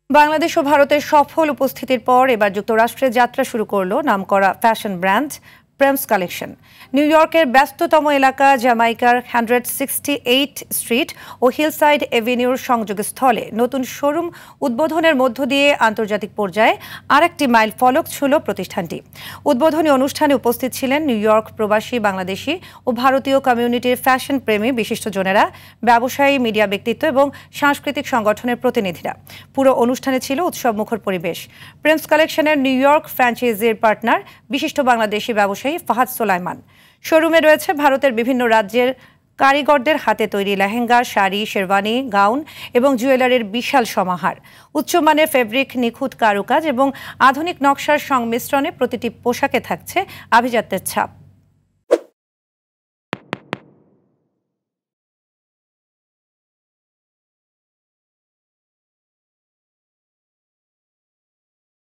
বাংলাদেশ ও ভারতের সফল উপস্থিতির পর এবার যুক্তরাষ্ট্রে যাত্রা শুরু করল নামকরা ফ্যাশন ব্র্যান্ড প্রেমস কালেকশন। নিউ ইয়র্কের ব্যস্ততম এলাকা জ্যামাইকার 168 স্ট্রিট ও হিলসাইড এভিনিউর সংযোগস্থলে নতুন শোরুম উদ্বোধনের মধ্য দিয়ে আন্তর্জাতিক পর্যায়ে আরেকটি মাইল ফলক ছুঁল প্রতিষ্ঠানটি। উদ্বোধনী অনুষ্ঠানে উপস্থিত ছিলেন নিউ ইয়র্ক প্রবাসী বাংলাদেশি ও ভারতীয় কমিউনিটির ফ্যাশন প্রেমী বিশিষ্টজনেরা, ব্যবসায়ী, মিডিয়া ব্যক্তিত্ব এবং সাংস্কৃতিক সংগঠনের প্রতিনিধিরা। পুরো অনুষ্ঠানে ছিল উৎসবমুখর পরিবেশ। প্রেমস কালেকশনের নিউ ইয়র্ক ফ্র্যাঞ্চাইজির পার্টনার বিশিষ্ট বাংলাদেশি ব্যবসায়ী ফাহাদ সোলাইমান। শোরুমে রয়েছে ভারতের বিভিন্ন রাজ্যের কারিগরদের হাতে তৈরি লেহেঙ্গা, শাড়ি, শেরওয়ানি, গাউন এবং জুয়েলারির বিশাল সমাহার। উচ্চমানের ফেব্রিক, নিখুঁত কারুকাজ এবং আধুনিক নকশার সংমিশ্রণে প্রতিটি পোশাকে থাকছে আভিজাত্যের ছাপ।